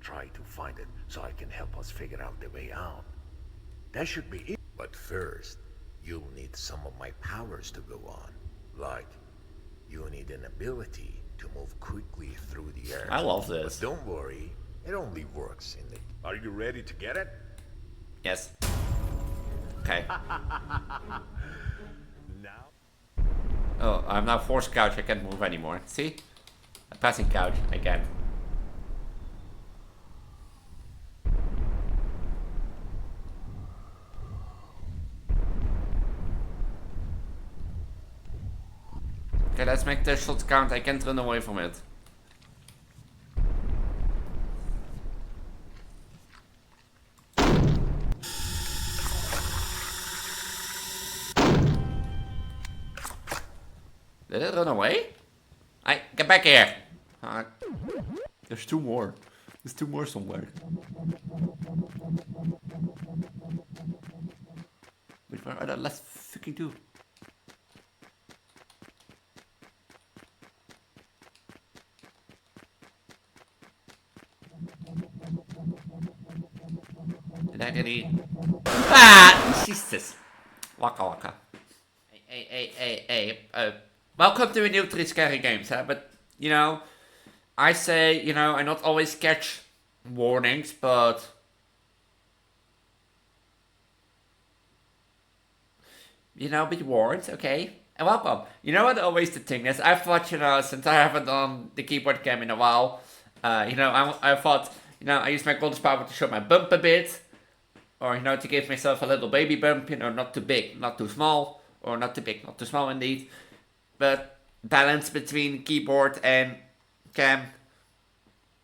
try to find it so I can help us figure out the way out. That should be it. But first, you'll need some of my powers to go on. Like, you need an ability to move quickly through the air. I love this. But don't worry, it only works in the... Are you ready to get it? Yes. Okay. Now? Oh, I'm now forced couch. I can't move anymore. See? A passing couch. I can't. Okay, let's make the shots count. I can't run away from it. Did it run away? Get back here! There's two more. There's two more somewhere. Wait, where are the last fucking two? Did I really... Ah! Jesus! Waka waka. Hey, welcome to a new 3 Scary Games, huh? But, you know, I say, you know, I not always catch warnings, but... You know, be warned, okay? And welcome. You know what always the thing is? I thought, you know, since I haven't done the keyboard game in a while, you know, I thought, you know, I use my golden power to show my bump a bit. Or, you know, to give myself a little baby bump, you know, not too big, not too small. Or not too big, not too small indeed. But balance between keyboard and cam,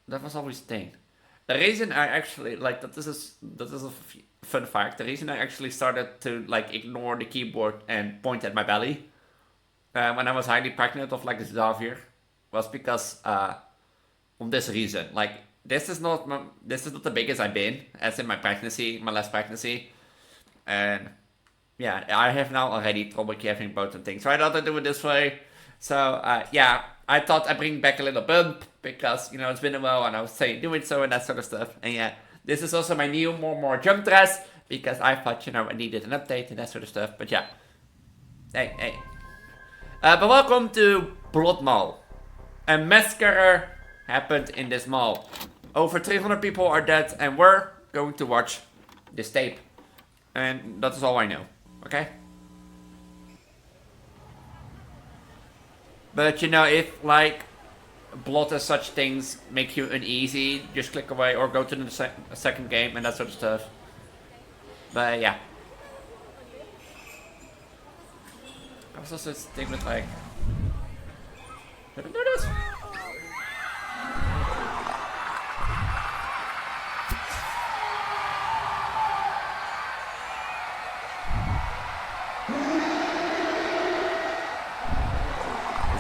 that was always the thing. The reason I actually, like, this is a fun fact. The reason I actually started to, like, ignore the keyboard and point at my belly when I was highly pregnant of, like, Xavier was because, on this reason. Like, this is not the biggest I've been, as in my last pregnancy. And... yeah, I have now already trouble carrying both and things, so I thought I'd do it this way. So, yeah, I thought I'd bring back a little bump, because, you know, it's been a while, and I was saying doing so and that sort of stuff. And yeah, this is also my new more jump dress, because I thought, you know, I needed an update and that sort of stuff, but yeah. Hey. But welcome to Blood Mall. A massacre happened in this mall. Over 300 people are dead, and we're going to watch this tape. And that is all I know. Okay? But you know, if like blood as such things make you uneasy, just click away or go to the second game and that sort of stuff. But yeah. I was also thinking with like... did I do this?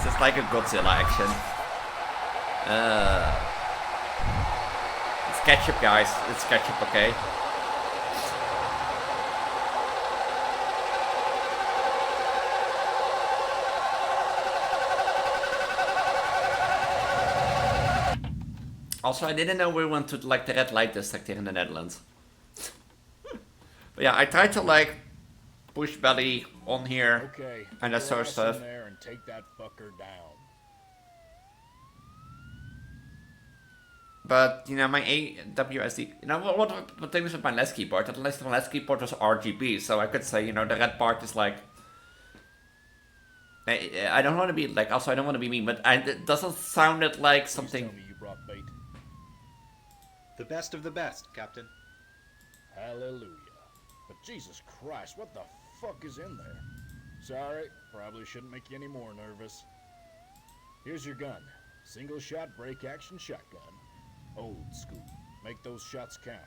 It's like a Godzilla action. It's ketchup, guys. It's ketchup, okay? Also, I didn't know we went to like the red light district here in the Netherlands. But yeah, I tried to like push belly on here and that sort of stuff. Take that fucker down. But you know, my AWSD, you know what thing is with my last keyboard? At least the last keyboard was RGB, so I could say, you know, the red part is like, I don't want to be like, also I don't want to be mean, but it doesn't sound it like something. Please tell me you brought bait. The best of the best, Captain. Hallelujah. But Jesus Christ, what the fuck is in there? Sorry, probably shouldn't make you any more nervous. Here's your gun. Single shot break action shotgun. Old school. Make those shots count.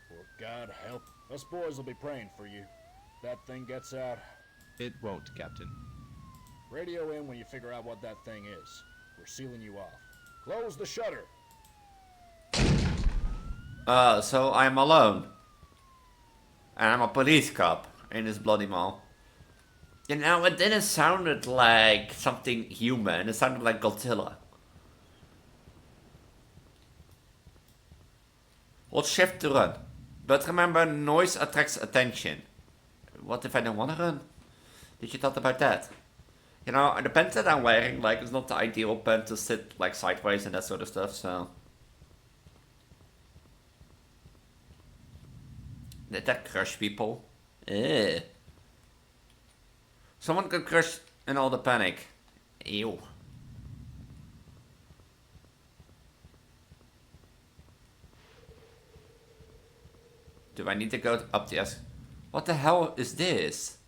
For God help, us boys will be praying for you. That thing gets out. It won't, Captain. Radio in when you figure out what that thing is. We're sealing you off. Close the shutter. So I'm alone. And I'm a police cop in this bloody mall. You know, it didn't sound like something human. It sounded like Godzilla. Hold shift to run. But remember, noise attracts attention. What if I don't want to run? Did you thought about that? You know, the pants that I'm wearing, like, is not the ideal pant to sit, like, sideways and that sort of stuff, so... Did that crush people? Ew. Someone could crush in all the panic. Ew. Do I need to go up the S? What the hell is this?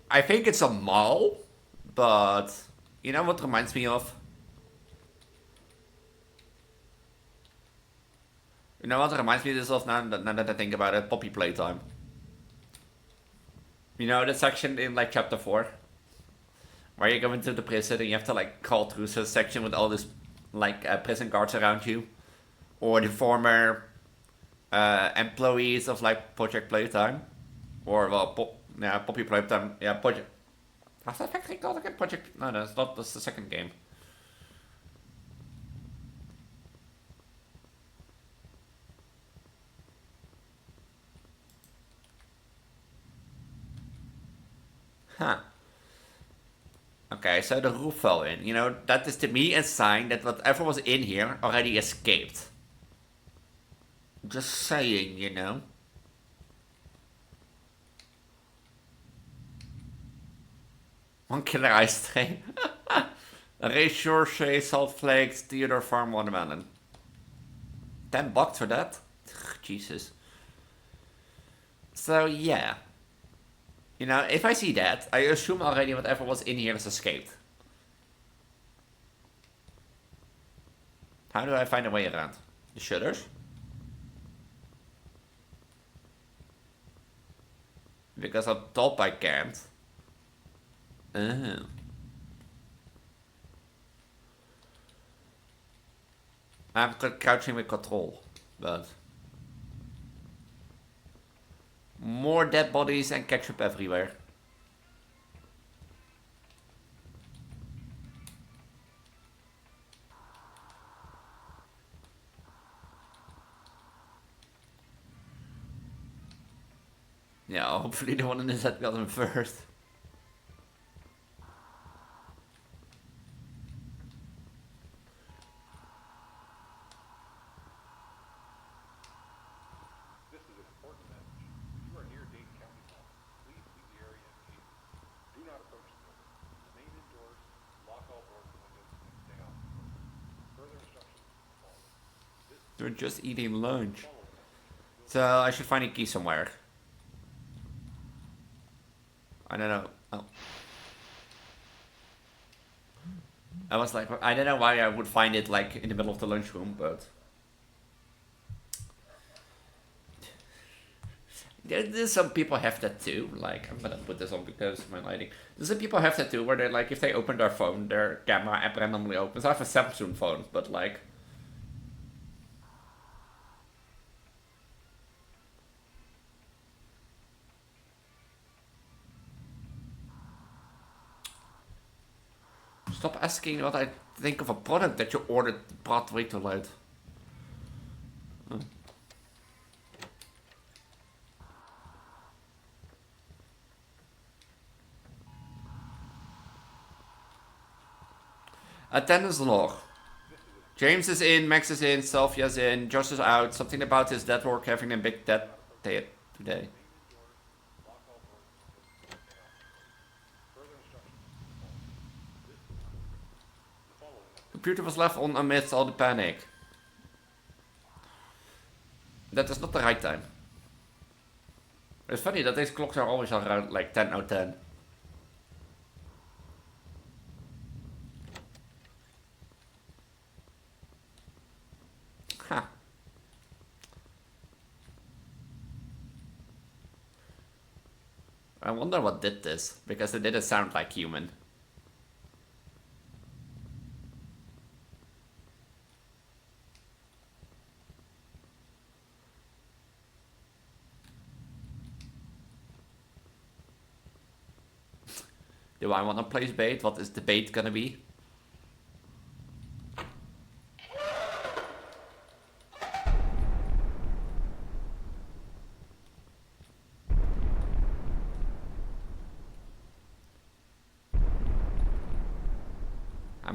I think it's a mall, but you know what reminds me of? You know what reminds me this of now that I think about it? Poppy Playtime. You know that section in like chapter 4? Where you go into the prison and you have to like crawl through this section with all this like prison guards around you. Or the former employees of like Project Playtime. Or well, Poppy Playtime, yeah, Project... What's that factory called again? Project... No, that's not, that's the second game. Huh. Okay, so the roof fell in. You know, that is to me a sign that whatever was in here already escaped. Just saying, you know. One killer ice tray. Reassure, Shay, salt flakes, Theodore Farm watermelon. $10 for that? Jesus. So yeah. You know, if I see that, I assume already whatever was in here has escaped. How do I find a way around? The shutters? Because up top I can't. Oh. I'm crouching with control, but... More dead bodies and ketchup everywhere. Yeah, hopefully the one in his head got him first. They're just eating lunch. So I should find a key somewhere. I don't know. Oh. I was like, I don't know why I would find it like in the middle of the lunchroom, but... There's some people have that too. Like, I'm gonna put this on because of my lighting. There's some people have that too, where they like, if they open their phone, their camera app randomly opens. I have a Samsung phone, but like... Stop asking what I think of a product that you ordered brought way too late. Oh. Attendance log. James is in, Max is in, Sophia's in, Josh is out. Something about his dead work having a big death day today. Computer was left on amidst all the panic. That is not the right time. It's funny that these clocks are always around like 10 out 10. Huh. I wonder what did this, because it didn't sound like human. Do I want to place bait? What is the bait gonna be?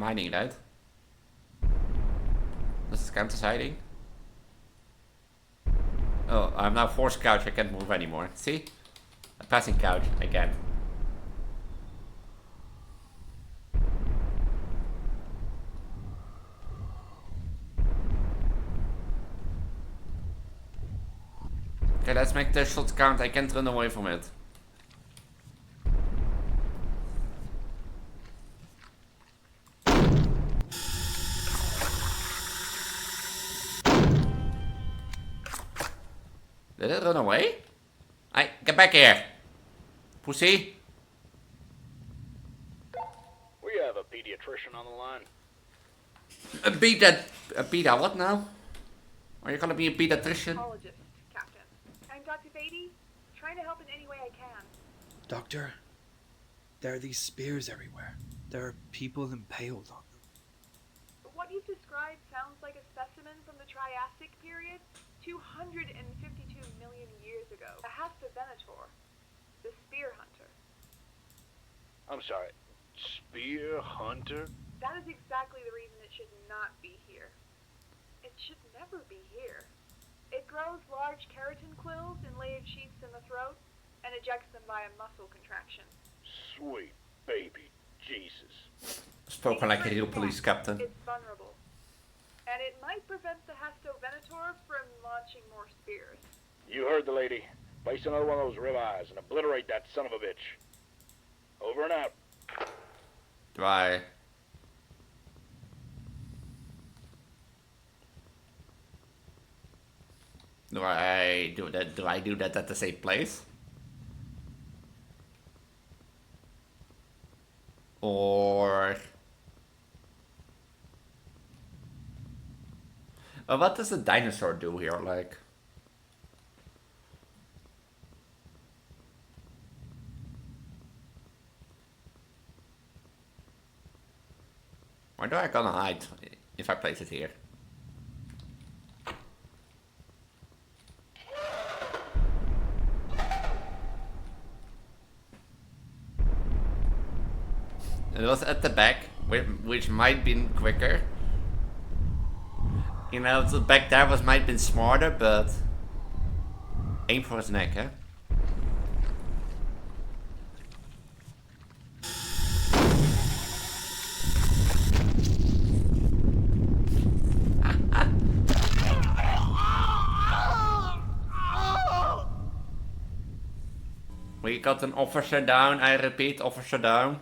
hiding, right? This is Countess hiding. Oh, I'm now forced couch, I can't move anymore. See? A passing couch, I can't. Okay, let's make the shots count, I can't run away from it. Did it run away? Get back here! Pussy! We have a pediatrician on the line. A beta, what now? Are you gonna be a pediatrician? Psychologist, Captain. I'm Dr. Beatty, trying to help in any way I can. Doctor, there are these spears everywhere. There are people impaled on them. What you've described sounds like a specimen from the Triassic period, 252 million years ago. A Venator, the spear hunter. I'm sorry, spear hunter? That is exactly the reason it should not be here. It should never be here. It grows large keratin quills in layered sheaths in the throat and ejects them by a muscle contraction. Sweet baby Jesus. Spoken like a real police captain. It's vulnerable. And it might prevent the Venator from launching more spears. You heard the lady. Place another one of those ribeyes and obliterate that son of a bitch. Over and out. Do I do that? Do I do that at the same place? Or what does the dinosaur do here? Like, where do I gonna hide if I place it here? It was at the back, which might been quicker. You know, the back there might been smarter, but aim for his neck, huh? We got an officer down, I repeat, officer down.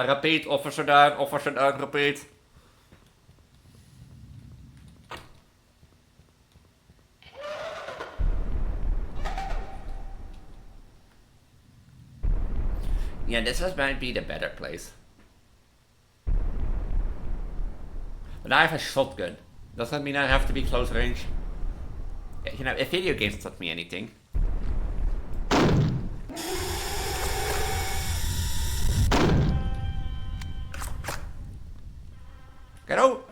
Repeat, officer down, repeat. Yeah, might be the better place. But I have a shotgun. Does that mean I have to be close range? Yeah, you know, if video games taught me anything. Get out!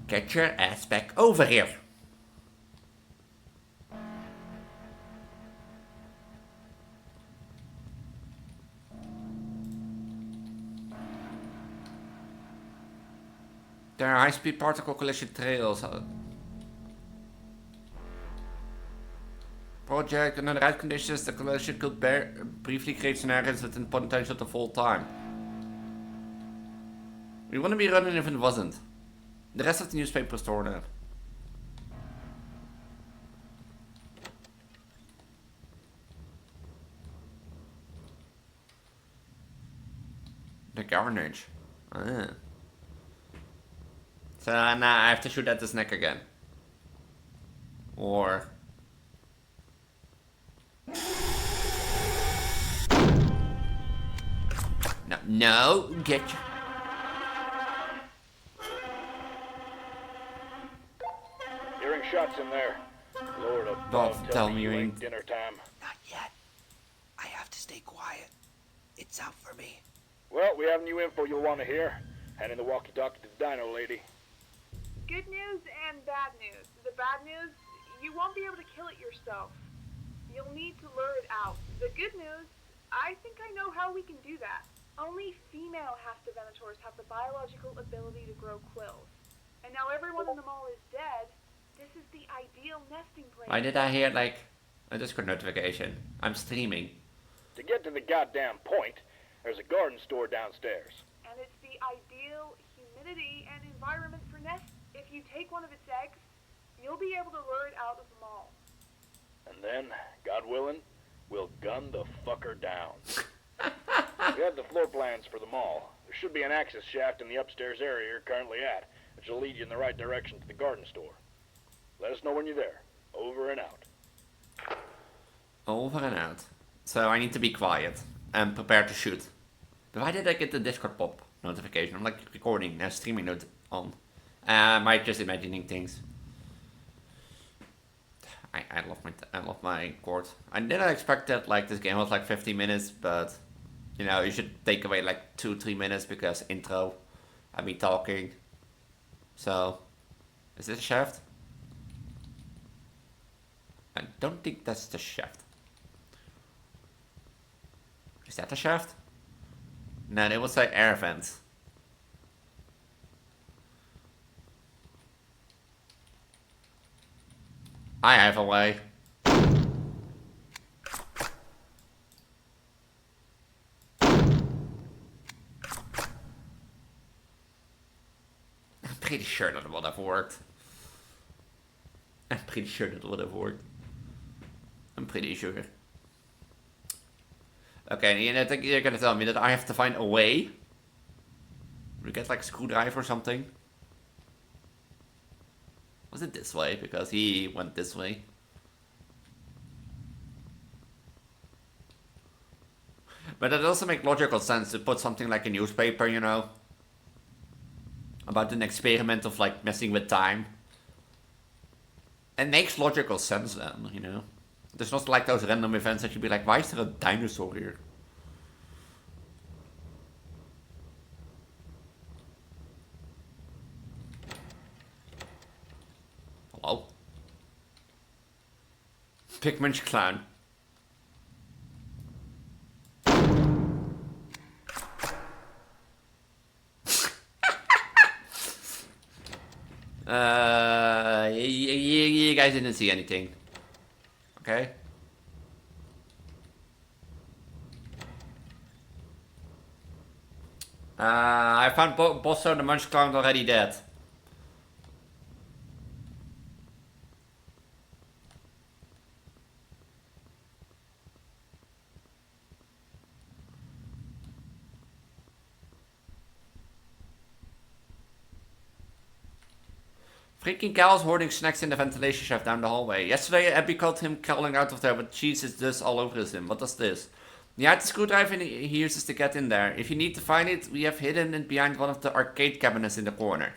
Get your ass back over here! There are high-speed particle collision trails. Project, under the right conditions, the collision could briefly create scenarios with the potential to fall time. We wouldn't be running if it wasn't. The rest of the newspaper is torn up. The carnage. Ah. So now I have to shoot at his neck again. Or... No, get your... Hearing shots in there. Lord above, Don't tell me you ain't... dinner time. Not yet. I have to stay quiet. It's out for me. Well, we have new info you'll want to hear. Handing the walkie-talkie to the dino lady. Good news and bad news. The bad news, you won't be able to kill it yourself. You'll need to lure it out. The good news, I think I know how we can do that. Only female Hastavenators have the biological ability to grow quills. And now everyone in the mall is dead. This is the ideal nesting place. Why did I hear like a Discord notification? I'm streaming. To get to the goddamn point, there's a garden store downstairs. And it's the ideal humidity and environment for nests. If you take one of its eggs, you'll be able to lure it out of the mall. And then, God willing, we'll gun the fucker down. We have the floor plans for the mall. There should be an access shaft in the upstairs area you're currently at, which will lead you in the right direction to the garden store. Let us know when you're there. Over and out. Over and out. So I need to be quiet and prepare to shoot. But why did I get the Discord pop notification? I'm like recording, streaming note on. I might just imagining things. I love my cord. I didn't expect that like this game was like 50 minutes, but you know you should take away like 2-3 minutes because intro, I've been talking. So, is this a shaft? I don't think that's the shaft. Is that the shaft? No, it was like air vents. I have a way. I'm pretty sure that would have worked. I'm pretty sure that would have worked. I'm pretty sure. Okay, and I think you're gonna tell me that I have to find a way. We get like a screwdriver or something. Was it this way? Because he went this way. But it also makes logical sense to put something like a newspaper, you know, about an experiment of like messing with time. It makes logical sense then, you know. There's not like those random events that you'd be like, why is there a dinosaur here? Hello? Pigment's clown. You guys didn't see anything. Okay? I found Bosso the Munch Clown already dead. Freaking Cal's hoarding snacks in the ventilation shaft down the hallway. Yesterday, Abby caught him crawling out of there with cheese is dust all over him. What does this? He had the screwdriver and he uses to get in there. If you need to find it, we have hidden it behind one of the arcade cabinets in the corner.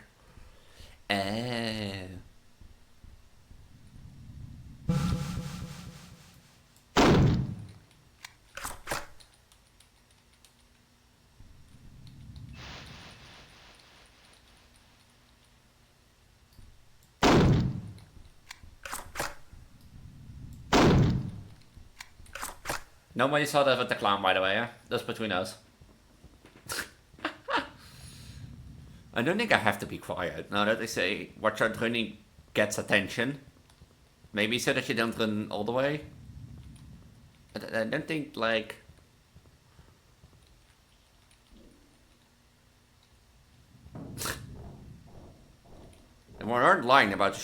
Nobody saw that with the clown, by the way, yeah? That's between us. I don't think I have to be quiet. Now that they say watch out running gets attention. Maybe so that you don't run all the way. I don't think, like... And we aren't lying about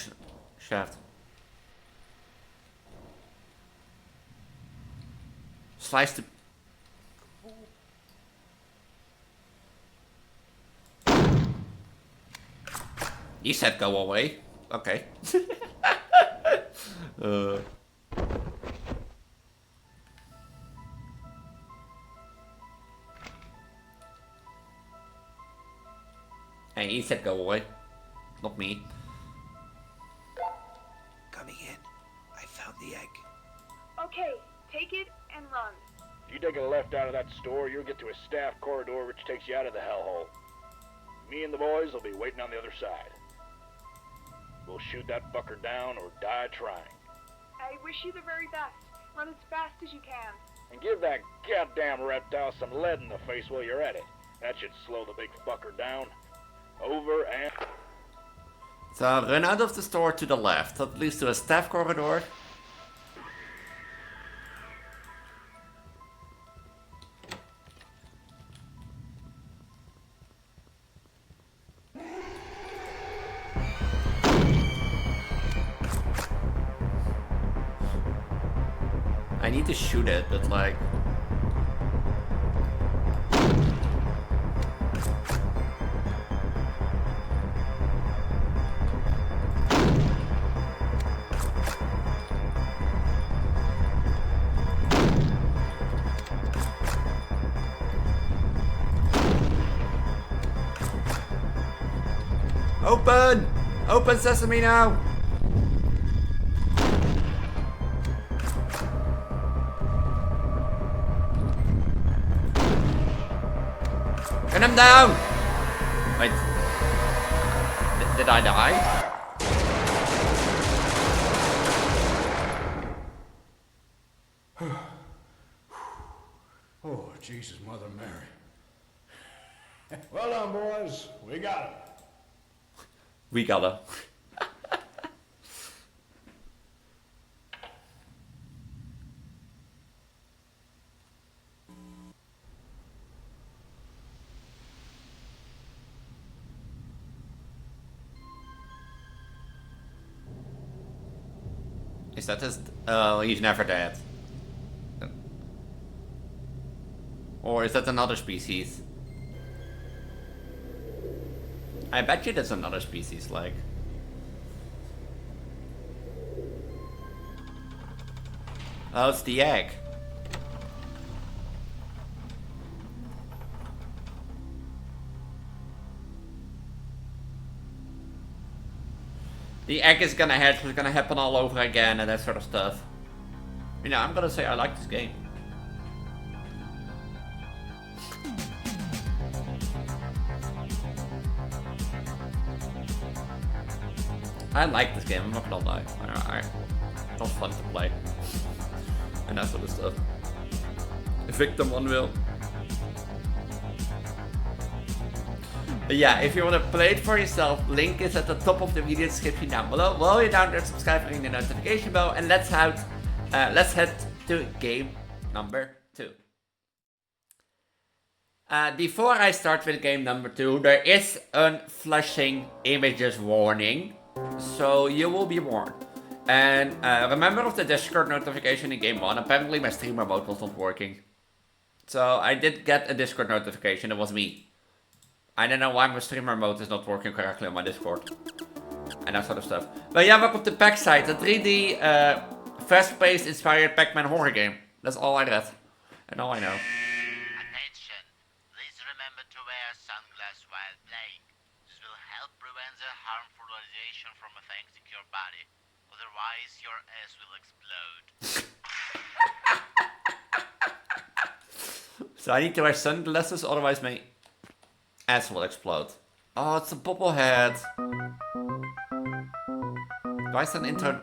shaft. Slice the... You said go away. Okay. Hey, he said go away. Not me. Coming in. I found the egg. Okay, take it and run. If you take a left out of that store, you'll get to a staff corridor which takes you out of the hellhole. Me and the boys will be waiting on the other side. We'll shoot that fucker down or die trying. I wish you the very best. Run as fast as you can. And give that goddamn reptile some lead in the face while you're at it. That should slow the big fucker down. Over and... So run out of the store to the left. That leads to a staff corridor. I need to shoot it, but like... Open! Open sesame now! Gun him down! Wait. Did I die? Oh, Jesus, Mother Mary. Well done, boys. We got him. We got her. Is that his... Oh, he's never dead. Or is that another species? I bet you that's another species, like... Oh, it's the egg. The egg is gonna hatch, it's gonna happen all over again and that sort of stuff. You know, I'm gonna say I like this game. I like this game, I'm not gonna lie. It was fun to play. And that sort of stuff. Victim one will. But yeah, if you want to play it for yourself, link is at the top of the video description down below. While you're down there, subscribe and ring the notification bell, and let's head to game number 2. Before I start with game number 2, there is a flashing images warning, so you will be warned. And remember of the Discord notification in game 1, apparently my streamer mode was not working. So I did get a Discord notification, it was me. I don't know why my streamer mode is not working correctly on my Discord. And that sort of stuff. But yeah, welcome to Packside, a 3D fast-paced inspired Pac-Man horror game. That's all I read. And all I know. Attention! Please remember to wear sunglasses while playing. This will help prevent the harmful radiation from affecting your body. Otherwise, your ass will explode. So I need to wear sunglasses, otherwise my ass will explode. Oh, it's a bobblehead. Why is that intro?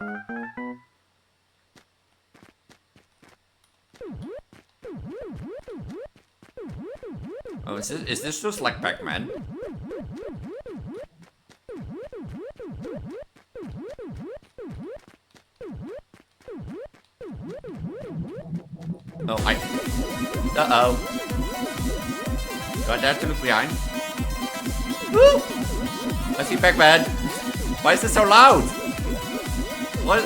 Oh, is this just like Pac-Man? Oh, uh-oh. Do I dare to look behind? Woo! I see Pac-Man. Why is this so loud? What?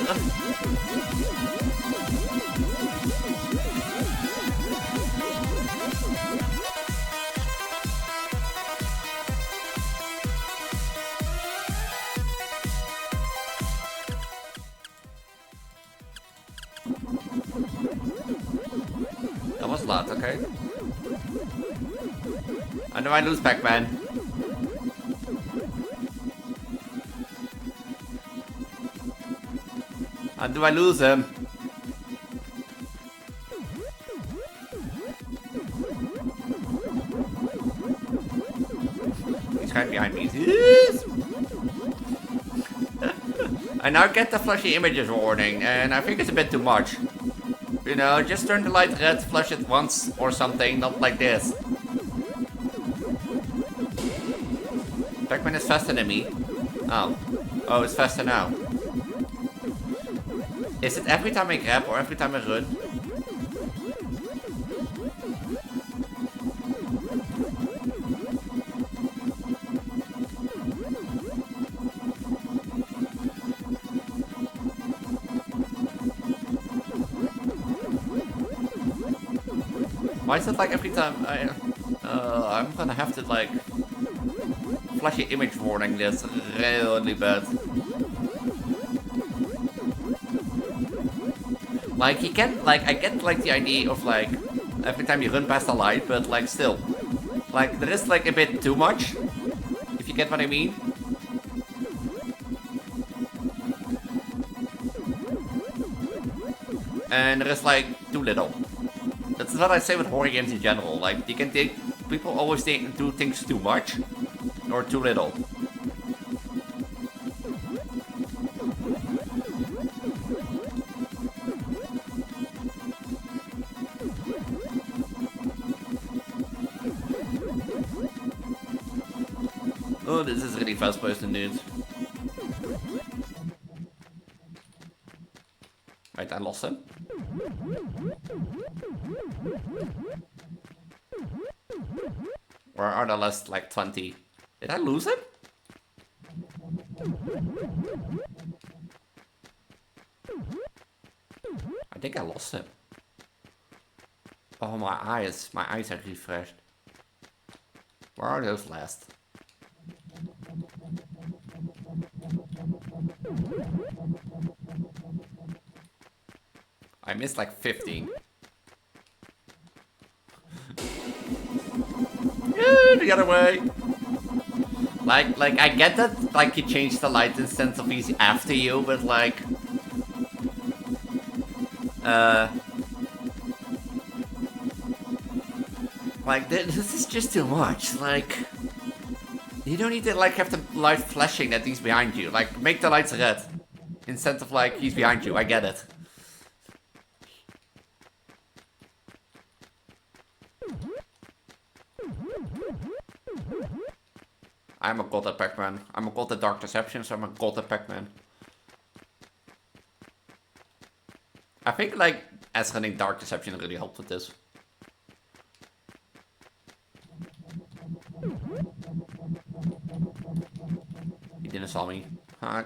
That was loud, okay. And do I lose Pac-Man? And do I lose him? He's right behind me. Yes! I now get the flashy images warning, and I think it's a bit too much. You know, just turn the light red, flush it once or something, not like this. Pac-Man is faster than me. Oh. Oh, it's faster now. Is it every time I grab or every time I run? Why is it like every time I'm gonna have to like flashy image warning this really bad. Like he can like I get like the idea of like every time you run past a light, but like still. Like there is like a bit too much. If you get what I mean. And there is like too little. That's what I say with horror games in general. Like you can take people always do things too much or too little. Oh, this is really fast paced indeed. Right, I lost him. Or are there last like 20? Did I lose him? I think I lost him. Oh, my eyes are refreshed. Where are those last? I missed like 15. The other way. Like I get that like you change the light instead of he's after you, but like this is just too much. Like you don't need to like have the light flashing that he's behind you. Like make the lights red instead of like he's behind you. I get it. I'm a god at Pac-Man. I'm a god at Dark Deception, so I'm a god at Pac-Man. I think like as running Dark Deception really helped with this. He didn't saw me. Huh?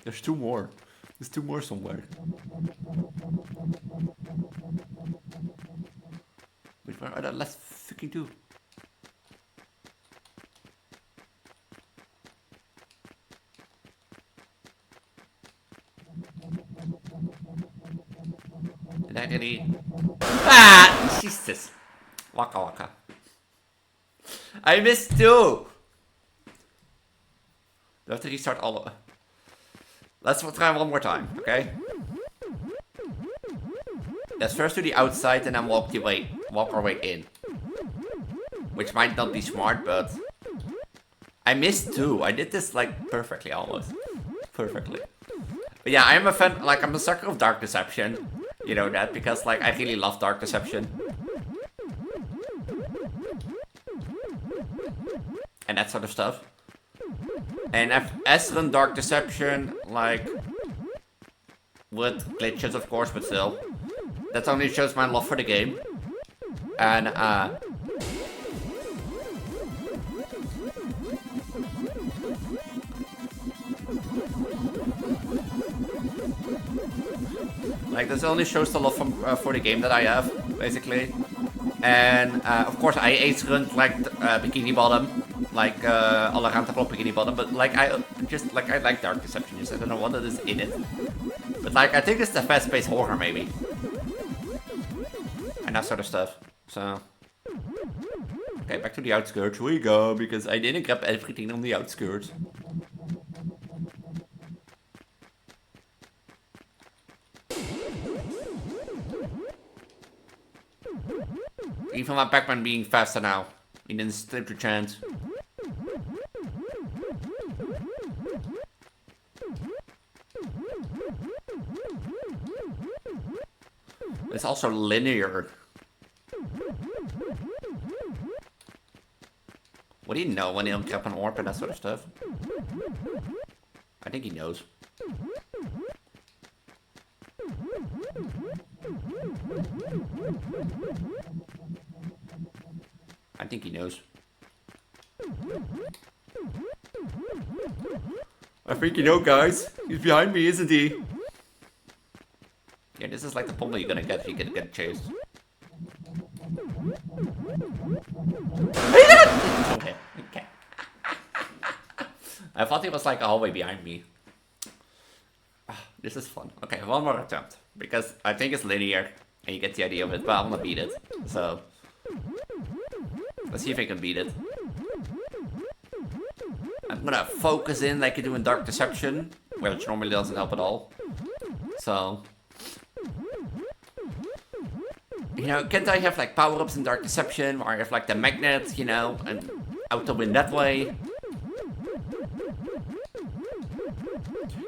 There's two more. There's two more somewhere. Wait, where are the last fucking two? Did I really... Ah! Jesus! Waka waka. I missed two! Do I have to restart all of... Let's try one more time, okay? Let's first do the outside and then walk our way in. Which might not be smart, but... I missed two. I did this like perfectly almost. Perfectly. But yeah, I'm a fan, like I'm a sucker of Dark Deception. You know that, because like I really love Dark Deception. And that sort of stuff. And I've run Dark Deception, like, with glitches of course, but still. That only shows my love for the game. And, like, this only shows the love for the game that I have, basically. And, of course, I ace run like Bikini Bottom. Like, all around the clock Bikini Bottom. But, like, I like Dark Deception. Just I don't know what it is in it. But, like, I think it's the fast-paced horror, maybe. And that sort of stuff. So. Okay, back to the outskirts we go. Because I didn't grab everything on the outskirts. Even my Pac-Man being faster now. He didn't stand a chance. It's also linear. Would he know when he'll trap an orb and that sort of stuff? I think he knows. I think he knows. I think you know, guys. He's behind me, isn't he? Yeah, this is like the pummel you're gonna get if you get chased. Okay. I thought he was like all the way behind me. This is fun. Okay, one more attempt. Because I think it's linear and you get the idea of it, but I wanna beat it. So let's see if I can beat it. I'm gonna focus in like you do in Dark Deception, which normally doesn't help at all. So, you know, can't I have like power-ups in Dark Deception, or I have like the magnet, you know, and out to win that way?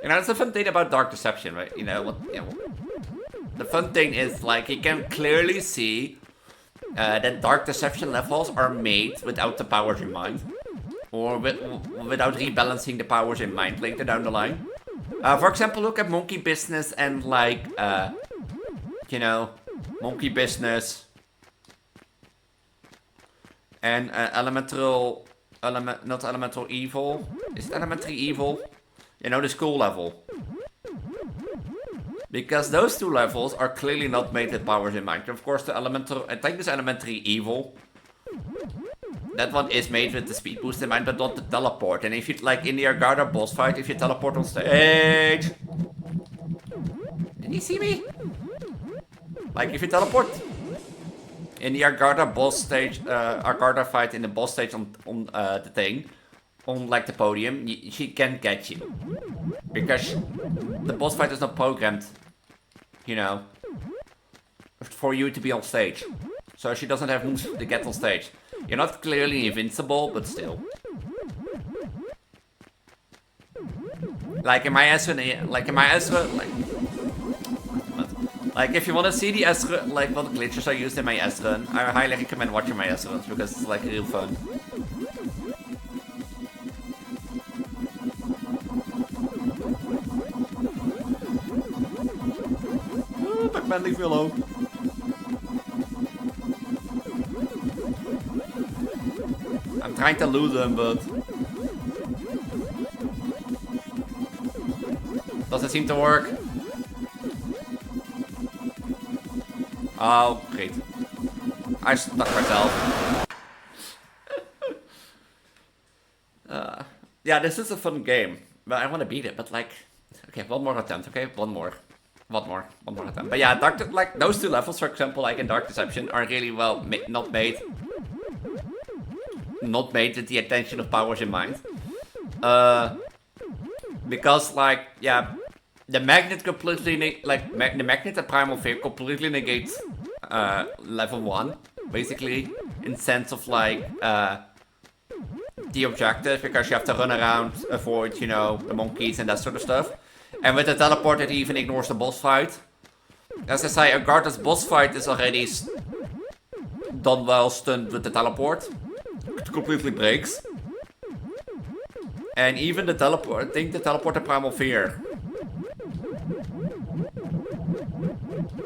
You know, that's the fun thing about Dark Deception, right? You know, the fun thing is like you can clearly see that Dark Deception levels are made without the powers in mind. Or without rebalancing the powers in mind later down the line. For example, look at Monkey Business and like, you know, Monkey Business and not Elemental Evil. Is it Elementary Evil? You know, the school level. Because those two levels are clearly not made with powers in mind. Of course, the Elemental, I think it's Elementary Evil. That one is made with the speed boost in mind, but not the teleport. And if you, like in the Argada boss fight, if you teleport on stage... Did he see me? Like if you teleport in the Argada boss stage, Argada fight in the boss stage on the thing, on like the podium, she can't get you. Because the boss fight is not programmed, you know, for you to be on stage. So she doesn't have moves to get on stage. You're not clearly invincible, but still. Like in my Ezra, like if you want to see the Ezra, like what glitches I used in my Ezra, I highly recommend watching my Ezra because it's like real fun. Oh, Pac-Man, leave me alone. I'm trying to lose them, but doesn't seem to work. Oh, great. I stuck myself. Yeah, this is a fun game, but I want to beat it, but like, okay, one more attempt, okay? One more attempt. But yeah, like those two levels, for example, like in Dark Deception, are really well not made with the attention of powers in mind. Because like, yeah, the magnet completely the magnet and primal fear completely negates level 1, basically, in sense of like the objective, because you have to run around, avoid, you know, the monkeys and that sort of stuff. And with the teleport, it even ignores the boss fight. As I say, Agartha's boss fight is already done well stunned with the teleport. It completely breaks. And even the teleport, I think the teleport and primal fear,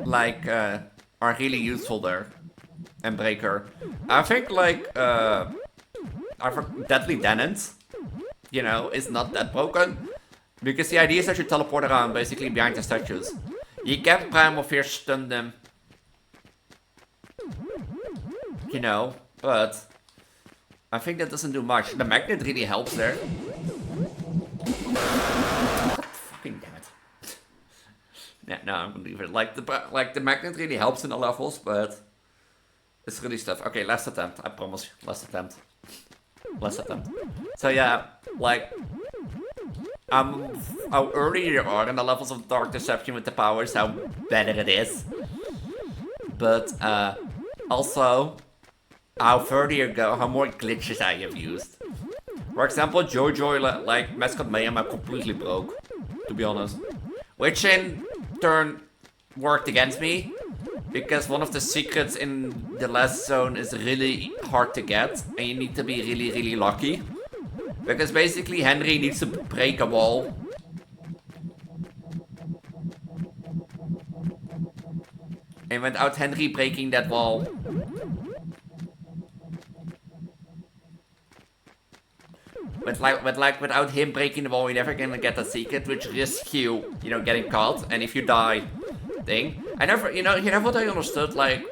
like, are really useful there. And breaker. I think like, Deadly Denant, you know, is not that broken. Because the idea is that you teleport around basically behind the statues. You can primal fear stun them. You know, but I think that doesn't do much. The magnet really helps there. God fucking damn it. Yeah, no, I'm gonna leave it. Like the magnet really helps in the levels, but it's really stuff. Okay, last attempt. I promise. Last attempt. So yeah, like how early you are in the levels of Dark Deception with the powers, how better it is. But also how further you go, how more glitches I have used. For example, Jojo, like Mascot Mayhem, I completely broke, to be honest. Which in turn worked against me, because one of the secrets in the last zone is really hard to get, and you need to be really, really lucky. Because basically Henry needs to break a wall. And without Henry breaking that wall, without him breaking the wall, you're never gonna get that secret, which risks you, getting caught. And if you die, thing. I never, you know what I understood? Like,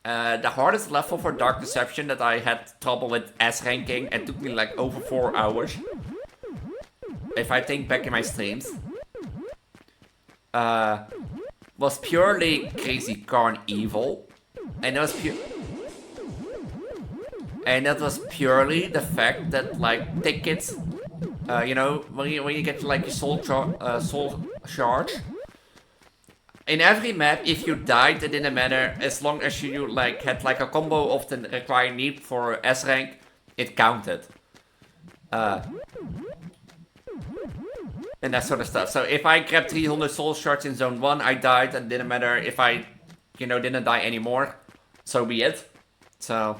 the hardest level for Dark Deception that I had trouble with S ranking, and took me like over 4 hours. If I think back in my streams, was purely Crazy Carn Evil, and that was purely the fact that like tickets, when you get like your soul charge. In every map, if you died, it didn't matter, as long as you like had like a combo of the required need for S rank, it counted. And that sort of stuff. So if I grabbed 300 soul shards in zone 1, I died, and didn't matter if I, didn't die anymore. So be it. So.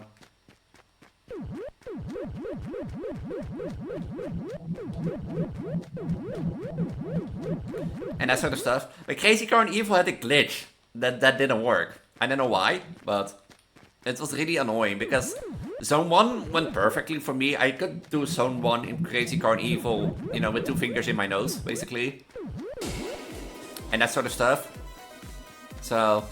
And that sort of stuff. But Crazy Carn Evil had a glitch that didn't work. I don't know why, but it was really annoying because Zone 1 went perfectly for me. I could do Zone 1 in Crazy Carn Evil, with 2 fingers in my nose, basically. And that sort of stuff. So.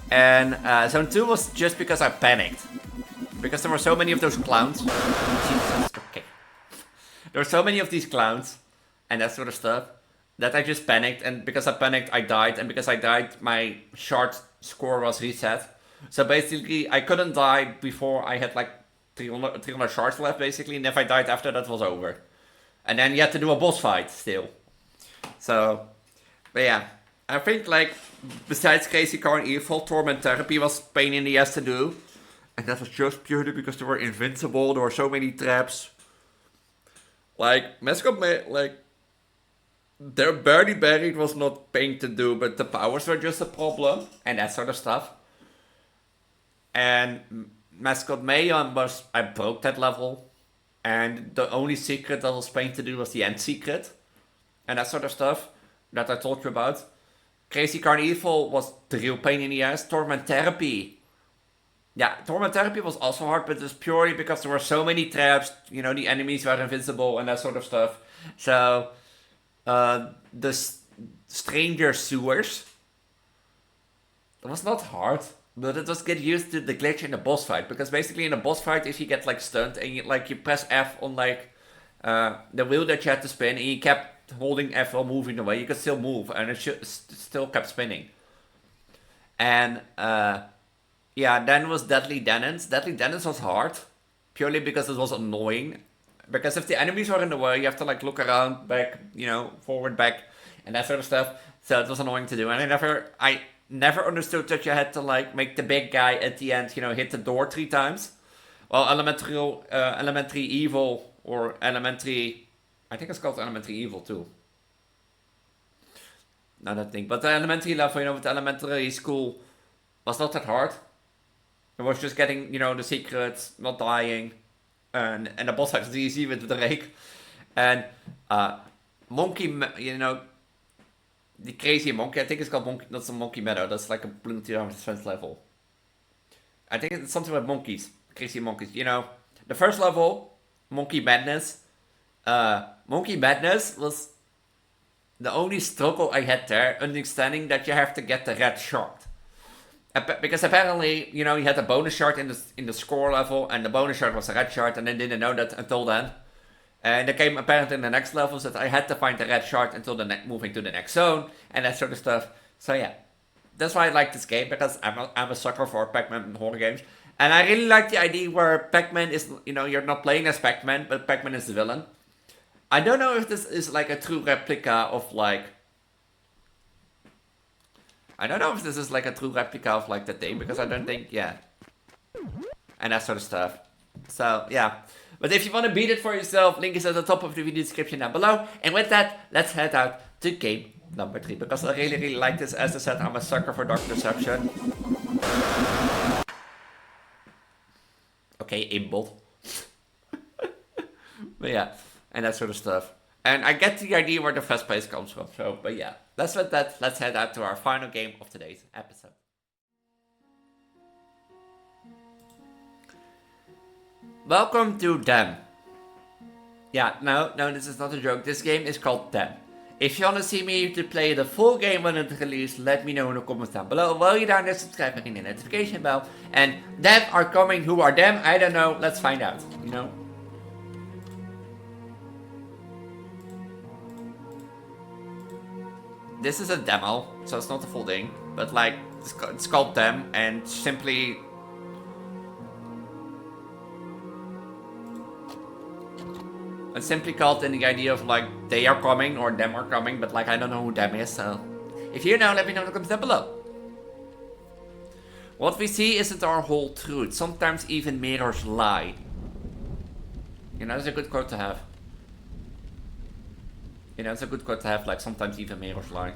And Zone 2 was just because I panicked. Because there were so many of those clowns. Jesus, okay. There were so many of these clowns and that sort of stuff that I just panicked. And because I panicked, I died. And because I died, my shard score was reset. So basically, I couldn't die before I had like 300 shards left, basically. And if I died after, that was over. And then you had to do a boss fight still. So, but yeah. I think like, besides Crazy Carn Evil, Torment Therapy was pain in the ass to do. And that was just purely because they were invincible, there were so many traps. Like, Mascot their Barely Buried was not pain to do, but the powers were just a problem, and that sort of stuff. And Mascot Mayon I broke that level, and the only secret that was pain to do was the end secret, and that sort of stuff that I told you about. Crazy Carn Evil was the real pain in the ass. Torment Therapy. Yeah, Torment Therapy was also hard, but it was purely because there were so many traps, the enemies were invincible and that sort of stuff. So, the Stranger Sewers, it was not hard, but it was get used to the glitch in the boss fight, because basically in a boss fight, if you get like stunned and you press F on like the wheel that you had to spin, and you kept holding F while moving away, you could still move, and it still kept spinning. And yeah, then was Deadly Denons. Deadly Denons was hard, purely because it was annoying. Because if the enemies were in the way, you have to like look around, back, forward, back, and that sort of stuff. So it was annoying to do. And I never understood that you had to like make the big guy at the end, hit the door 3 times. Well, Elementary Evil, or Elementary, I think it's called Elementary Evil too. Not that thing. But the elementary level, with the elementary school, was not that hard. It was just getting, the secrets, not dying, and the boss fight was easy with the rake. And Monkey, the crazy monkey, I think it's called Monkey, that's a Monkey Meadow, that's like a Planetary Defense level. I think it's something with monkeys, crazy monkeys, The first level, Monkey Madness. Monkey Madness was the only struggle I had there, understanding that you have to get the red shard. Because apparently, you had a bonus shard in the score level, and the bonus shard was a red shard, and I didn't know that until then. And it came apparently in the next levels that I had to find the red shard until moving to the next zone, and that sort of stuff. So yeah, that's why I like this game, because I'm a sucker for Pac-Man and horror games. And I really like the idea where Pac-Man is, you're not playing as Pac-Man, but Pac-Man is the villain. I don't know if this is like a true replica of like... I don't know if this is like a true replica of like the thing, because I don't think, yeah. And that sort of stuff. So, yeah. But if you want to beat it for yourself, link is at the top of the video description down below. And with that, let's head out to game number 3, because I really, really like this. As I said, I'm a sucker for dark deception. Okay, impaled. But yeah, and that sort of stuff. And I get the idea where the first place comes from. So, but yeah, let's head out to our final game of today's episode. Welcome to Them. Yeah, no, this is not a joke. This game is called Them. If you want to see me to play the full game when it's released, let me know in the comments down below. While you're down there, subscribe and ring the notification bell. And them are coming. Who are them? I don't know. Let's find out. You know. This is a demo, so it's not the full thing. But like, it's called Them, and simply. It's simply called in the idea of like, they are coming or them are coming, but like I don't know who them is, so. If you know, let me know in the comments down below. What we see isn't our whole truth. Sometimes even mirrors lie. You know, that's a good quote to have. You know, it's a good quote to have, like, sometimes even mirrors lie.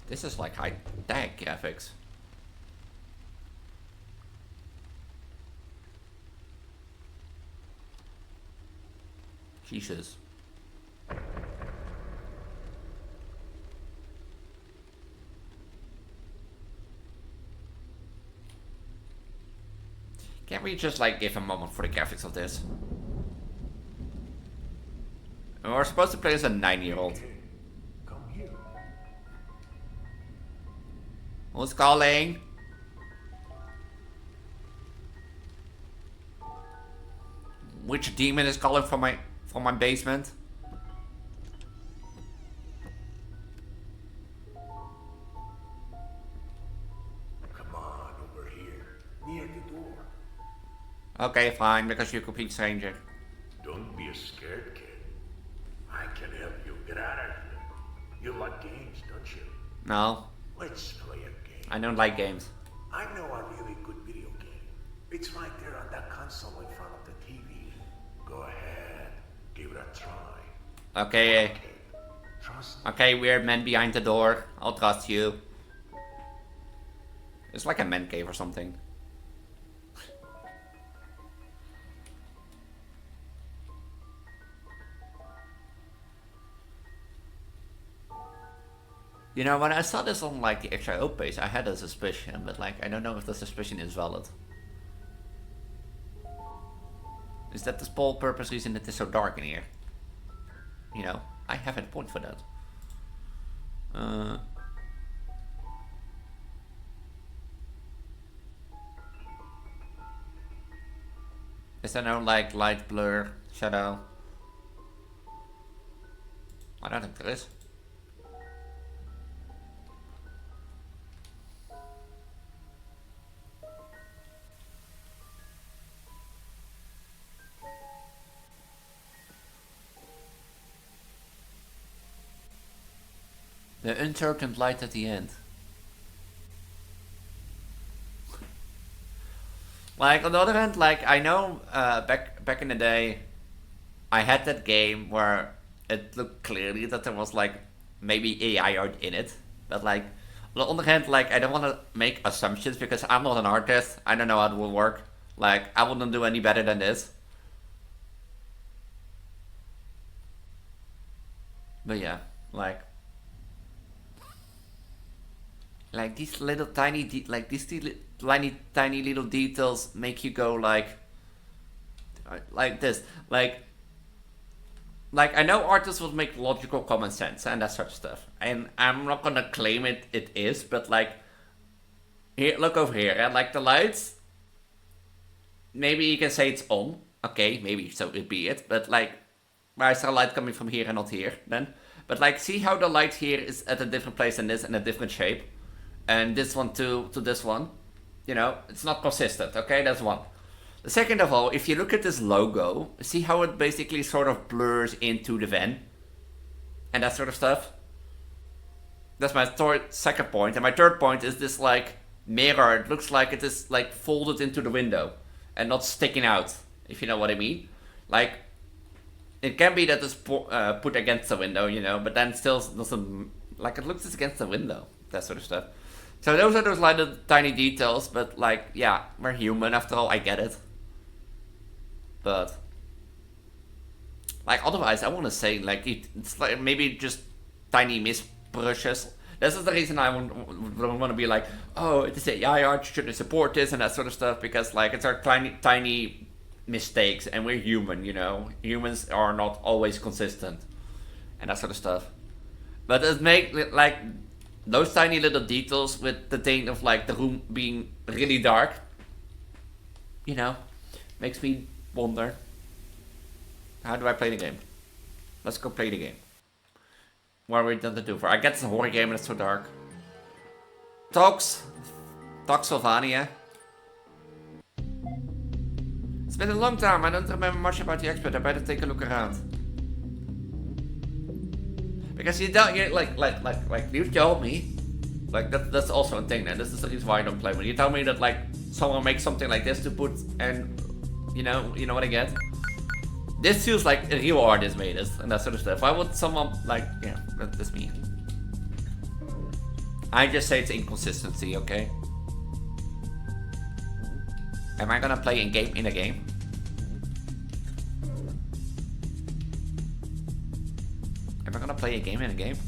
This is like high-tech graphics. Jesus. Can't we just like give a moment for the graphics of this? And we're supposed to play as a 9-year-old. Come here. Who's calling? Which demon is calling from my basement? Come on, over here. Near the door. Okay, fine, because you're a complete stranger. Don't be a scared kid. I can help you get out of here. You like games, don't you? No, Let's play a game. I don't like games. I know a really good video game. It's right there on that console in front of the TV. Go ahead, give it a try. Okay, Trust okay, weird man behind the door. I'll trust you. It's like a man cave or something. You know, when I saw this on like the XIO page, I had a suspicion, but like I don't know if the suspicion is valid. Is that the sole purpose reason it is so dark in here? You know, I have a point for that. Is there no like light, blur, shadow? I don't think there is. The uncertain light at the end. Like on the other hand, like I know back in the day, I had that game where it looked clearly that there was like maybe AI art in it, but like on the other hand, like I don't want to make assumptions because I'm not an artist. I don't know how it will work. Like I wouldn't do any better than this. But yeah, like these little tiny tiny little details make you go like this, like I know artists will make logical common sense and that sort of stuff, and I'm not gonna claim it is, but like here, look over here, and like the lights, maybe you can say it's on, okay, maybe so it be it, but like why is there a light coming from here and not here then? But like see how the light here is at a different place than this and a different shape. And this one to this one, you know, it's not consistent, okay, that's one. The second of all, if you look at this logo, see how it basically sort of blurs into the van? And that sort of stuff? That's my second point, and my third point is this like mirror, it looks like it is like folded into the window and not sticking out, if you know what I mean. Like, it can be that it's put against the window, you know, but then still doesn't, like, it looks against the window, that sort of stuff. So those are those little tiny details, but like, yeah, we're human after all, I get it. But, like, otherwise, I want to say, like, it's like maybe just tiny misbrushes. This is the reason I don't want to be like, oh, it is AI art, should they support this and that sort of stuff, because, like, it's our tiny mistakes, and we're human, you know. Humans are not always consistent, and that sort of stuff. But it makes, like, those tiny little details with the thing of, like, the room being really dark, you know, makes me wonder, how do I play the game? Let's go play the game. What are we done to do for? I get it's a horror game and it's so dark. Talks Sylvania. It's been a long time. I don't remember much about the expert. I better take a look around. Because you don't, you told me, like that's also a thing. And this is the reason why I don't play. When you tell me that like someone makes something like this to put, and you know what I get. This feels like a real artist made this and that sort of stuff. Why would someone like, yeah, that's me. I just say it's inconsistency, okay? Am I gonna play in a game? Am I gonna play a game in a game?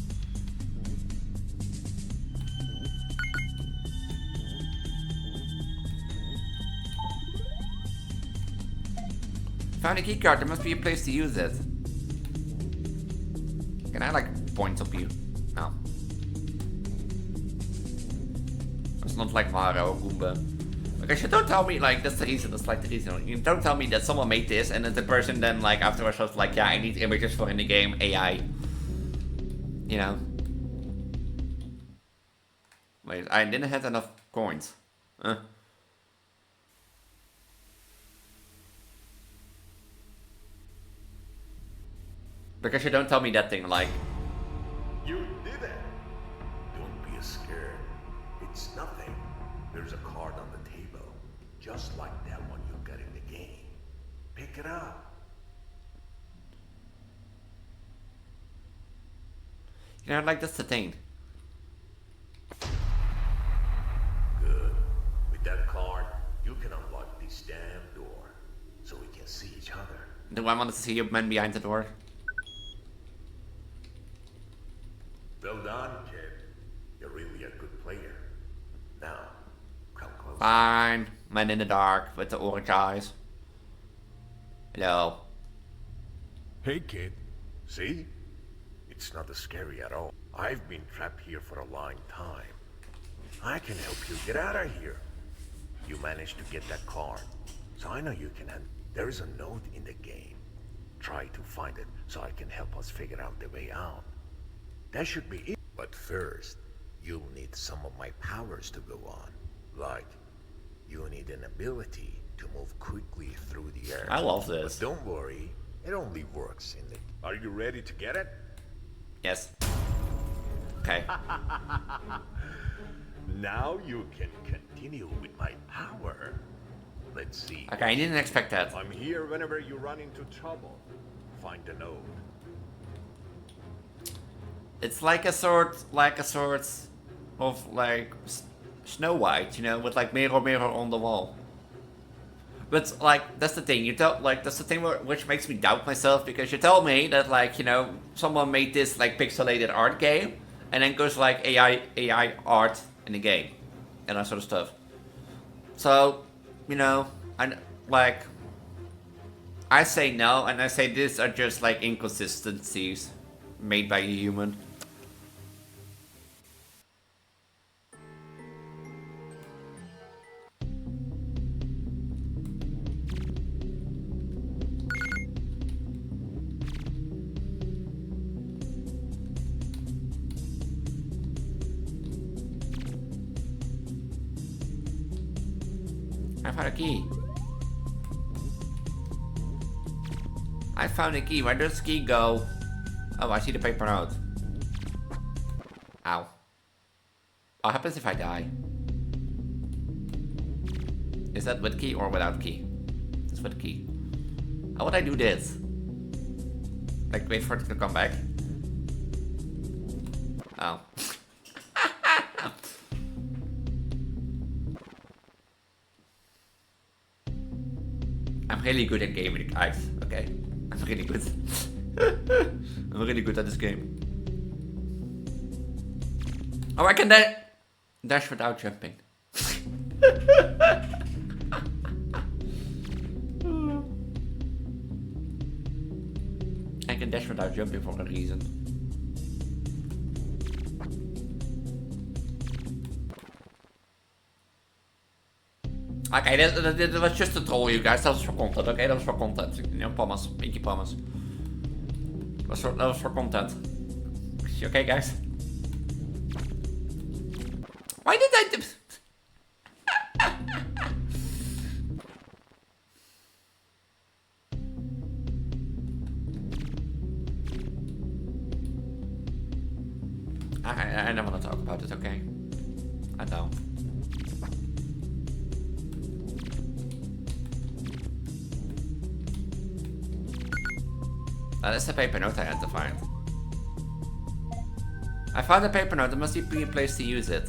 Found a keycard, there must be a place to use it. Can I like point up you? No. It's not like Mario or Goomba. Because you don't tell me like that's the reason, that's like the reason. You don't tell me that someone made this and then the person then like afterwards was like, yeah, I need images for in the game, AI. You know? Wait, I didn't have enough coins. Because you don't tell me that thing like... You did it! Don't be scared. It's nothing. There's a card on the table, just like that one you got in the game. Pick it up. You know, like that's the thing. Good. With that card, you can unlock this damn door, so we can see each other. Do I want to see you man behind the door? Well done, kid. You're really a good player. Now, come closer. Fine. Man in the dark with the orange eyes. Hello. Hey, kid. See? It's not as scary at all. I've been trapped here for a long time. I can help you get out of here. You managed to get that card, so I know you can. There is a note in the game. Try to find it so I can help us figure out the way out. That should be it. But first, you'll need some of my powers to go on. Like, you need an ability to move quickly through the air. I love this. But don't worry, it only works in the... Are you ready to get it? Yes. Okay. Now you can continue with my power. Let's see. Okay, I didn't expect that. I'm here whenever you run into trouble. Find a note. It's like a sort of like Snow White, you know, with like mirror on the wall. But like that's the thing, that's the thing which makes me doubt myself, because you tell me that like, you know, someone made this like pixelated art game and then goes like AI art in the game and that sort of stuff. So, you know, I say no, and I say these are just like inconsistencies made by a human. I found a key. I found a key. Where does the key go? Oh, I see the paper note. Ow. What happens if I die? Is that with key or without key? It's with key. How would I do this? Like, wait for it to come back. Oh. I'm really good at gaming, guys. Okay. I'm really good. I'm really good at this game. Oh, I can dash without jumping. I can dash without jumping for a reason. Okay, that was just a troll, you guys. That was for content, okay? That was for content. You know, promise. Pinky promise. That was for content. Okay, guys? Why did I do... I don't want to talk about it, okay? I don't. That's the paper note I had to find. I found a paper note, there must be a place to use it.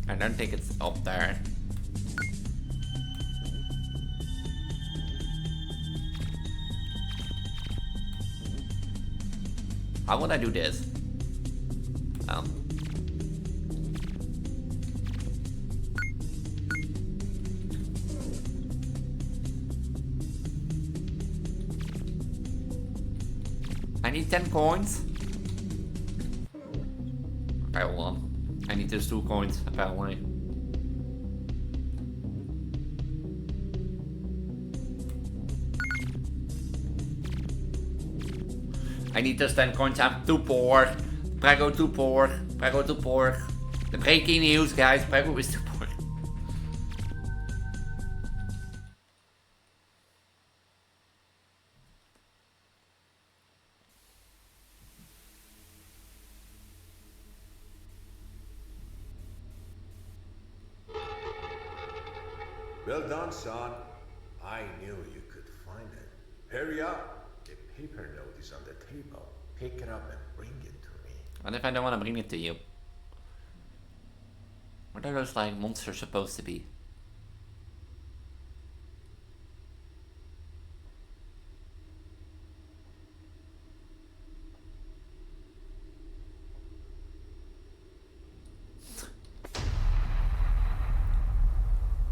I don't think it's up there. How would I do this? I need 10 coins. Okay, hold on. I need those 2 coins, apparently. I need those 10 coins, I'm too poor. Preggo too poor. Preggo too poor. The breaking news, guys. Preggo is too poor. Well done, son. I knew you could find it. Hurry up. The paper note is on the table. Pick it up and bring it to me. What if I don't want to bring it to you? What are those like monsters supposed to be?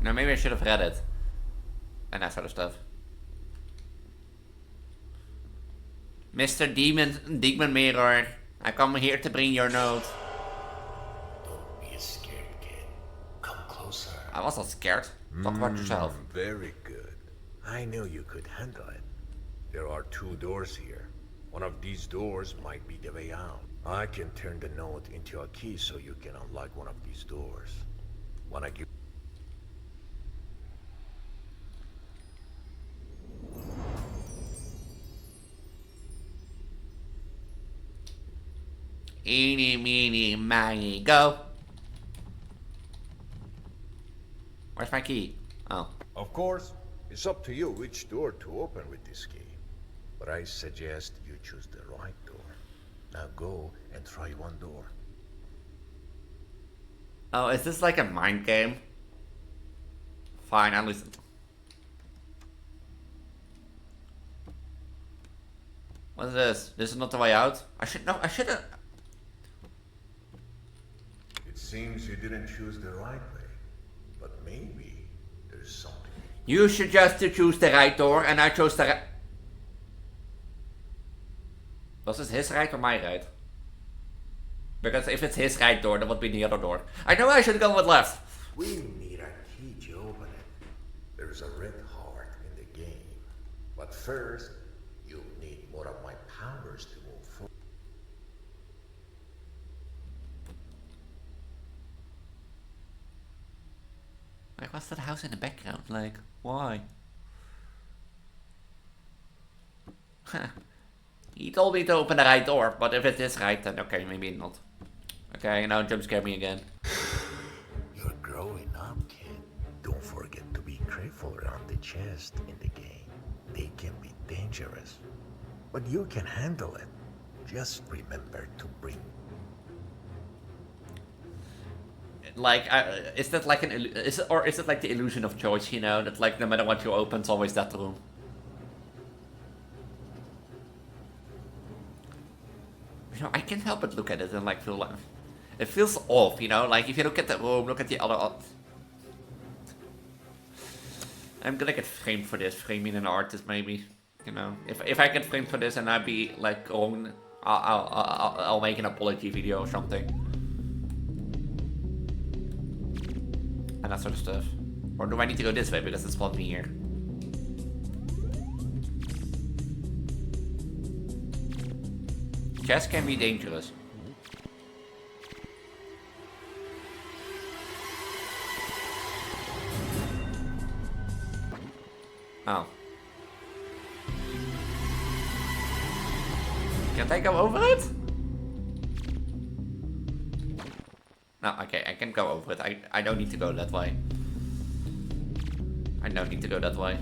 No, maybe I should have read it. And that sort of stuff. Mr. Demon Mirror, I come here to bring your note. Don't be scared, kid. Come closer. I wasn't scared. Talk about yourself. Very good. I knew you could handle it. There are 2 doors here. One of these doors might be the way out. I can turn the note into a key so you can unlock one of these doors. Wanna give... Eeny, meeny, miny, go. Where's my key? Oh. Of course, it's up to you which door to open with this key. But I suggest you choose the right door. Now go and try one door. Oh, is this like a mind game? Fine, I'll listen. What is this? This is not the way out? I should have... It seems you didn't choose the right way. But maybe there's something. You suggest to choose the right door and I chose the right... Was this his right or my right? Because if it's his right door, then would be the other door. I know I should go with left. We need a key to open it. There's a red heart in the game. But first, you'll need more of my powers to move forward. Like, what's that house in the background? Like, why? He told me to open the right door, but if it is right, then okay, maybe not. Okay, now jump scare me again. You're growing up, kid. Don't forget to be careful around the chest in the game. They can be dangerous. But you can handle it. Just remember to bring... Like, is that like is it like the illusion of choice, you know? That like no matter what you open, it's always that room. You know, I can't help but look at it and like feel like... It feels off, you know? Like if you look at the room, look at the other... I'm gonna get framed for this, framing an artist maybe. You know, if I get framed for this and I be like wrong, I'll make an apology video or something. And that sort of stuff. Or do I need to go this way because it's spawned me here? Chess can be dangerous. Oh. Can't I go over it? No, okay, I can go over it. I don't need to go that way. I don't need to go that way.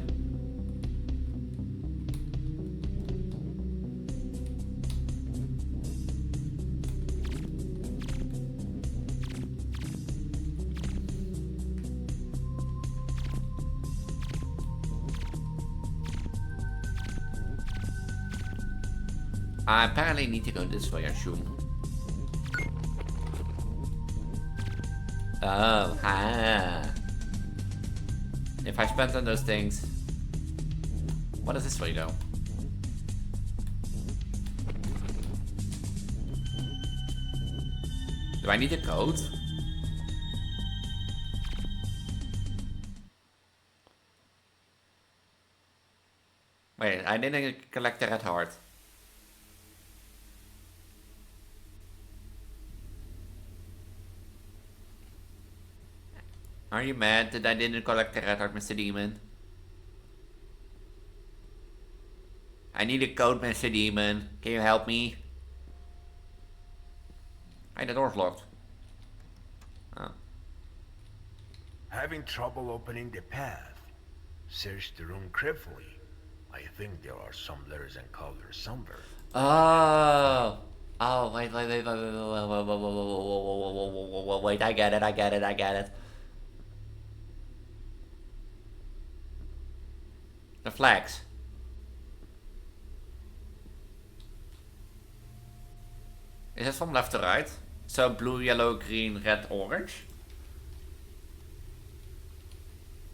I apparently need to go this way, I assume. Oh, if I spend on those things... What does this way go? Do I need a code? Wait, I didn't collect the red heart. Are you mad that I didn't collect the red heart, Mr. Demon? I need a code, Mr. Demon. Can you help me? Hey, the door's locked. Oh. Having trouble opening the path? Search the room carefully. I think there are some letters and colors somewhere. Oh. Oh, wait, I get it. The flags. Is it from left to right? So blue, yellow, green, red, orange.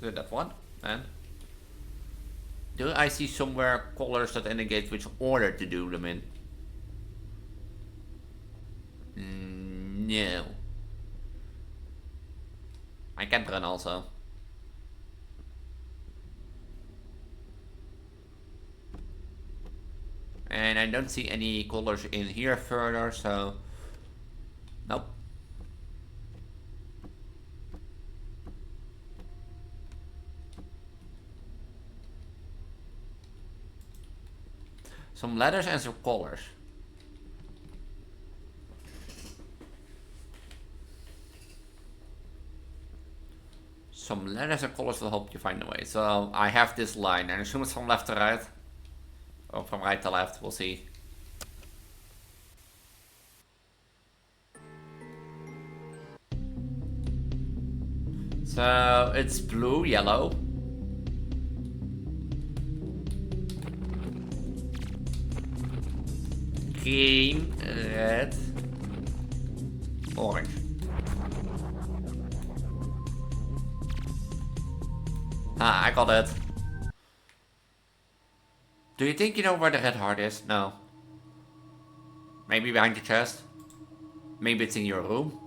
Do that one. And do I see somewhere colors that indicate which order to do them in? No. I can't run also. And I don't see any colors in here further, so... Nope. Some letters and some colors. Some letters and colors will help you find the way. So I have this line, and I assume it's from left to right. Or from right to left, we'll see. So it's blue, yellow. Green, red, orange. Ah, I got it. Do you think you know where the red heart is? No. Maybe behind the chest? Maybe it's in your room?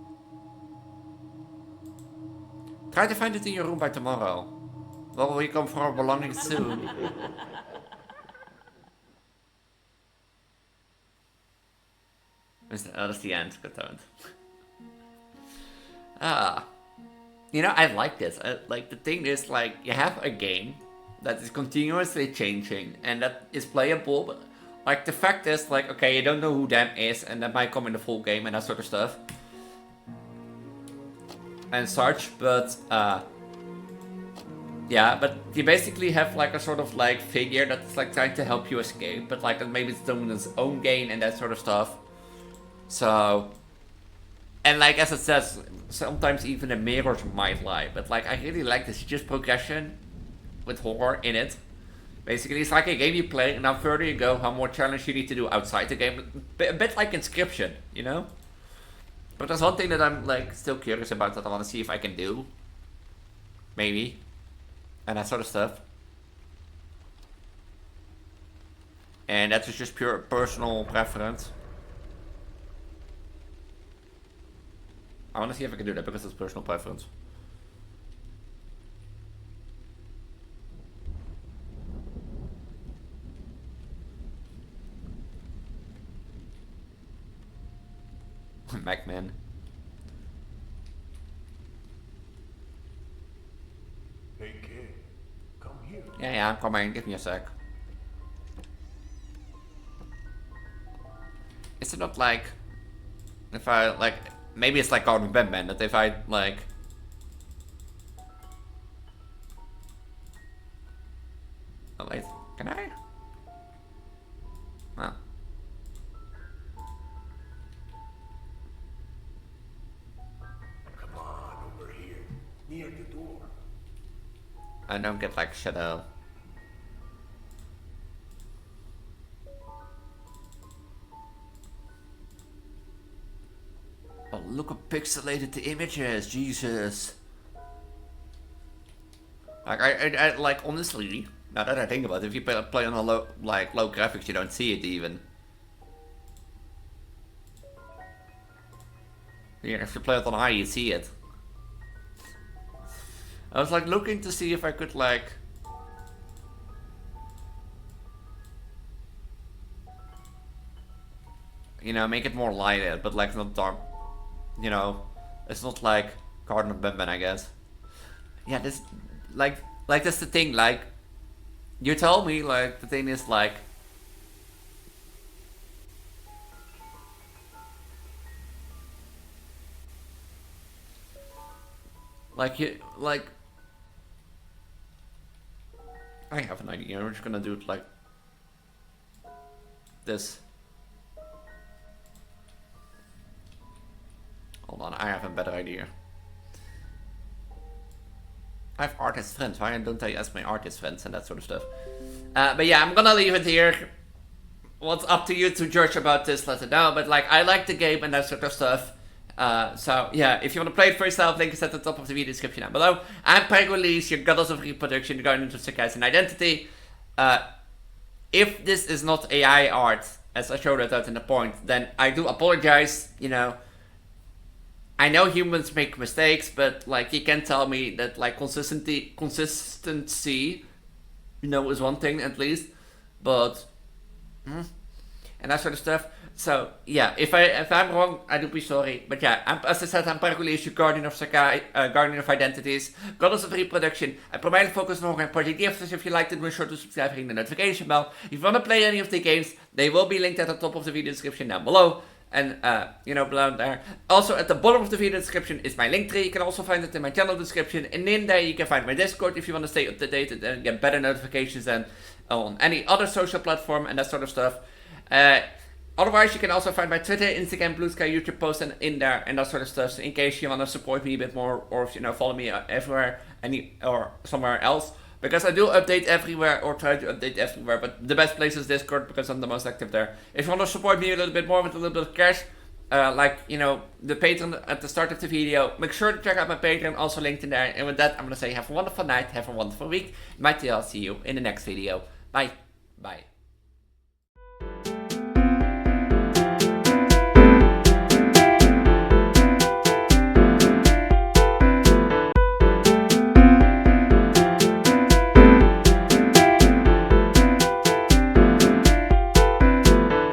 Try to find it in your room by tomorrow. Well, we come for our belongings soon. That's the end. Good time. You know, I like this. Like, the thing is, like, you have a game that is continuously changing and that is playable Like, the fact is, like, okay, you don't know who them is, and that might come in the full game and that sort of stuff. And such, but, yeah, but you basically have, like, a sort of, like, figure that's, like, trying to help you escape, but, like, maybe it's doing its own gain and that sort of stuff. So, and, like, as it says, sometimes even the mirrors might lie, but, like, I really like this just progression with horror in it. Basically, it's like a game you play, and the further you go, how more challenge you need to do outside the game. A bit like Inscription, you know? But there's one thing that I'm, like, still curious about that I want to see if I can do. Maybe. And that sort of stuff. And that's just pure personal preference. I want to see if I can do that because it's personal preference. Macman. Hey kid, come here. Yeah, I'm coming. Give me a sec. Is it not like... If I, like... Maybe it's like Garden Batman, that if I, like... Oh, wait. Can I? Oh. Come on, over here, near the door. I don't get, like, shadow. Oh, look how pixelated the image is, Jesus. Like, I like, honestly, now that I think about it, if you play on a low graphics, you don't see it even. Yeah, if you play it on high, you see it. I was, like, looking to see if I could, like... You know, make it more lighted, but, like, not dark. You know, it's not like Garden of Batman, I guess. Yeah, this, like that's the thing, like, you tell me, like, the thing is, like, you, like, I have an idea, I'm just gonna do it like this. Hold on, I have a better idea. I have artist friends, why don't I ask my artist friends and that sort of stuff? But yeah, I'm gonna leave it here. What's up to you to judge about this, let it know. But like, I like the game and that sort of stuff. So yeah, if you want to play it for yourself, link is at the top of the video description down below. I'm Preggo, Elise, your goddess of reproduction, the guardian of success and identity. If this is not AI art, as I showed it out in the point, then I do apologize, you know. I know humans make mistakes, but like, you can tell me that like consistency, you know, is one thing at least, but and that sort of stuff. So yeah, if I'm wrong, I do be sorry. But yeah, as I said, I'm Preggo, your guardian of Sakai, guardian of identities, goddess of reproduction. I primarily focus on project gifts. If you liked it, make sure to subscribe, ring the notification bell. If you want to play any of the games, they will be linked at the top of the video description down below. And, you know, below there. Also, at the bottom of the video description is my link tree. You can also find it in my channel description. And in there, you can find my Discord if you want to stay up to date and get better notifications than on any other social platform and that sort of stuff. Otherwise, you can also find my Twitter, Instagram, Blue Sky, YouTube posts in there and that sort of stuff. So in case you want to support me a bit more, or if you know, follow me everywhere, or somewhere else. Because I do update everywhere, or try to update everywhere, but the best place is Discord, because I'm the most active there. If you want to support me a little bit more with a little bit of cash, like, you know, the Patreon at the start of the video, make sure to check out my Patreon, also linked in there. And with that, I'm going to say have a wonderful night, have a wonderful week. Mighty, I'll see you in the next video. Bye. Bye.